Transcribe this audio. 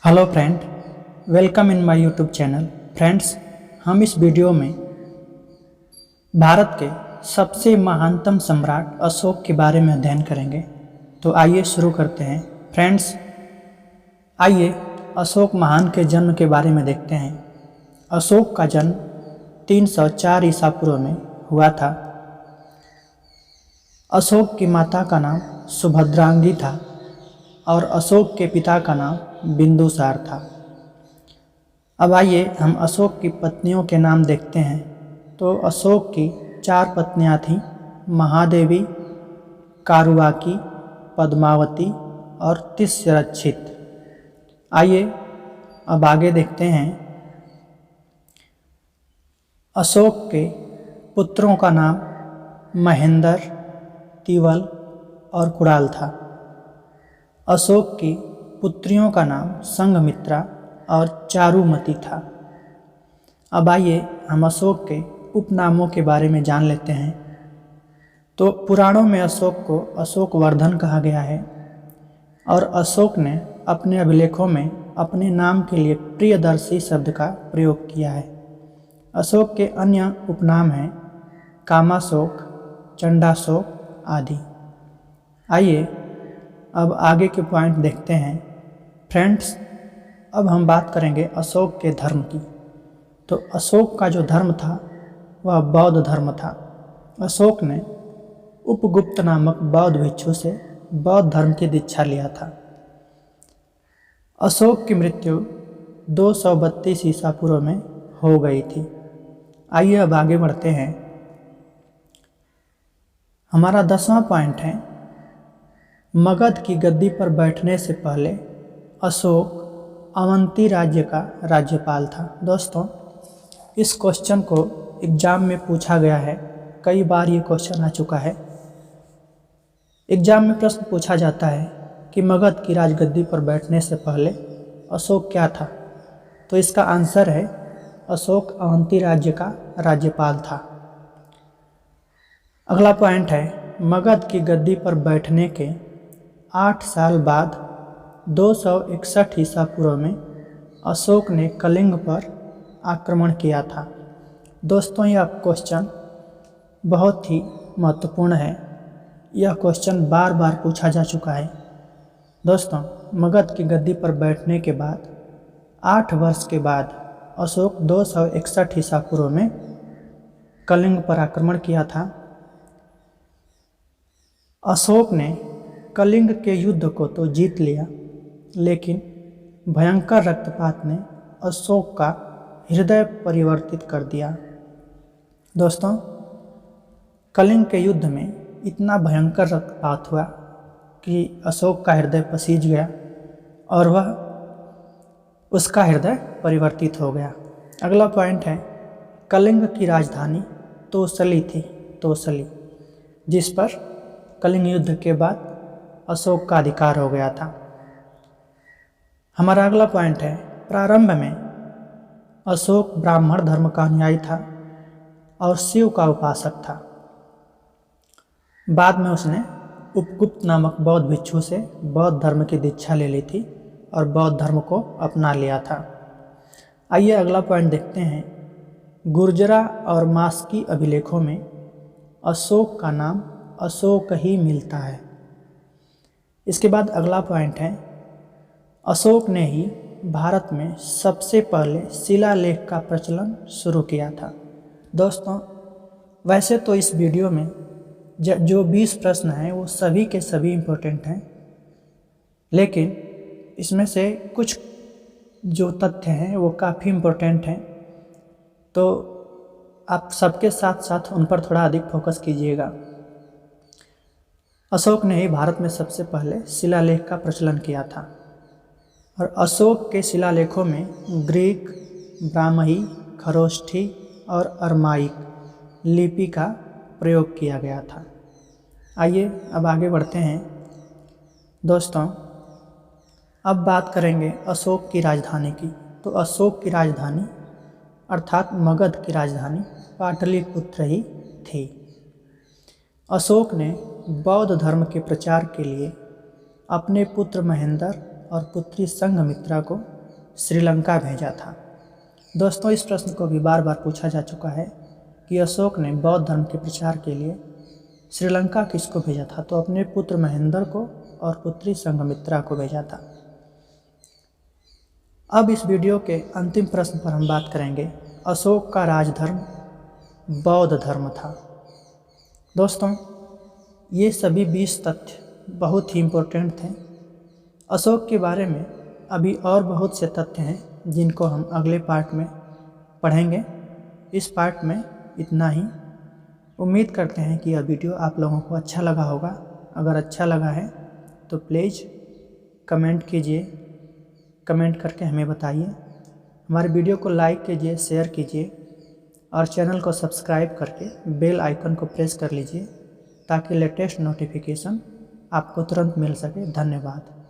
Hello friend, welcome in my YouTube channel. Friends, हम इस video में भारत के सबसे महानतम सम्राट अशोक के बारे में अध्ययन करेंगे। तो आइए शुरू करते हैं। फ्रेंड्स, आइए अशोक महान के जन्म के बारे में देखते हैं। अशोक का जन्म 304 ईसा पूर्व में हुआ था। अशोक की माता का नाम सुभद्रांगी था और अशोक के पिता का नाम बिंदुसार था। अब आइए हम अशोक की पत्नियों के नाम देखते हैं। तो अशोक की 4 पत्नियां थीं, महादेवी, कारुबाकी, पद्मावती और तिस्रक्षित। आइए अब आगे देखते हैं। अशोक के पुत्रों का नाम महेंद्र, तिवल और कुणाल था। अशोक की पुत्रियों का नाम संघमित्रा और चारुमती था। अब आइए हम अशोक के उपनामों के बारे में जान लेते हैं। तो पुराणों में अशोक को अशोकवर्धन कहा गया है और अशोक ने अपने अभिलेखों में अपने नाम के लिए प्रियदर्शी शब्द का प्रयोग किया है। अशोक के अन्य उपनाम हैं कामाशोक, चंडाशोक आदि। आइए अब आगे के पॉइंट देखते हैं। फ्रेंड्स, अब हम बात करेंगे अशोक के धर्म की। तो अशोक का जो धर्म था वह बौद्ध धर्म था। अशोक ने उपगुप्त नामक बौद्ध भिक्षु से बौद्ध धर्म की दीक्षा लिया था। अशोक की मृत्यु 232 ईसा पूर्व में हो गई थी। आइए अब आगे बढ़ते हैं। हमारा 10वां पॉइंट है, मगध की गद्दी पर बैठने से पहले अशोक अवंती राज्य का राज्यपाल था। दोस्तों, इस क्वेश्चन को एग्जाम में पूछा गया है, कई बार ये क्वेश्चन आ चुका है। एग्जाम में प्रश्न पूछा जाता है कि मगध की राजगद्दी पर बैठने से पहले अशोक क्या था। तो इसका आंसर है अशोक अवंती राज्य का राज्यपाल था। अगला पॉइंट है, मगध की गद्दी पर बैठने के 8 साल बाद 261 ईसा पूर्व में अशोक ने कलिंग पर आक्रमण किया था। दोस्तों, यह क्वेश्चन बहुत ही महत्वपूर्ण है। यह क्वेश्चन बार बार पूछा जा चुका है। दोस्तों, मगध की गद्दी पर बैठने के बाद 8 वर्ष के बाद अशोक 261 ईसा पूर्व में कलिंग पर आक्रमण किया था। अशोक ने कलिंग के युद्ध को तो जीत लिया, लेकिन भयंकर रक्तपात ने अशोक का हृदय परिवर्तित कर दिया। दोस्तों, कलिंग के युद्ध में इतना भयंकर रक्तपात हुआ कि अशोक का हृदय पसीज गया और वह उसका हृदय परिवर्तित हो गया। अगला पॉइंट है, कलिंग की राजधानी तोसली थी, तोसली, जिस पर कलिंग युद्ध के बाद अशोक का अधिकार हो गया था। हमारा अगला पॉइंट है, प्रारंभ में अशोक ब्राह्मण धर्म का अनुयायी था और शिव का उपासक था। बाद में उसने उपगुप्त नामक बौद्ध भिक्षु से बौद्ध धर्म की दीक्षा ले ली थी और बौद्ध धर्म को अपना लिया था। आइए अगला पॉइंट देखते हैं। गुर्जरा और मास्की अभिलेखों में अशोक का नाम अशोक ही मिलता है। इसके बाद अगला पॉइंट है, अशोक ने ही भारत में सबसे पहले शिलालेख का प्रचलन शुरू किया था। दोस्तों, वैसे तो इस वीडियो में जो 20 प्रश्न हैं वो सभी के सभी इम्पोर्टेंट हैं, लेकिन इसमें से कुछ जो तथ्य हैं वो काफ़ी इम्पोर्टेंट हैं, तो आप सबके साथ साथ उन पर थोड़ा अधिक फोकस कीजिएगा। अशोक ने ही भारत में सबसे पहले शिलालेख का प्रचलन किया था और अशोक के शिलालेखों में ग्रीक, ब्राह्मी, खरोष्ठी और अरमाइक लिपि का प्रयोग किया गया था। आइए अब आगे बढ़ते हैं। दोस्तों, अब बात करेंगे अशोक की राजधानी की। तो अशोक की राजधानी अर्थात मगध की राजधानी पाटलिपुत्र ही थी। अशोक ने बौद्ध धर्म के प्रचार के लिए अपने पुत्र महेंद्र और पुत्री संघमित्रा को श्रीलंका भेजा था। दोस्तों, इस प्रश्न को भी बार बार पूछा जा चुका है कि अशोक ने बौद्ध धर्म के प्रचार के लिए श्रीलंका किसको भेजा था, तो अपने पुत्र महेंद्र को और पुत्री संघमित्रा को भेजा था। अब इस वीडियो के अंतिम प्रश्न पर हम बात करेंगे। अशोक का राजधर्म बौद्ध धर्म था। दोस्तों, ये सभी 20 तथ्य बहुत ही इम्पोर्टेंट थे। अशोक के बारे में अभी और बहुत से तथ्य हैं जिनको हम अगले पार्ट में पढ़ेंगे। इस पार्ट में इतना ही। उम्मीद करते हैं कि यह वीडियो आप लोगों को अच्छा लगा होगा। अगर अच्छा लगा है तो प्लीज़ कमेंट कीजिए, कमेंट करके हमें बताइए। हमारे वीडियो को लाइक कीजिए, शेयर कीजिए और चैनल को सब्सक्राइब करके बेल आइकन को प्रेस कर लीजिए ताकि लेटेस्ट नोटिफिकेशन आपको तुरंत मिल सके। धन्यवाद।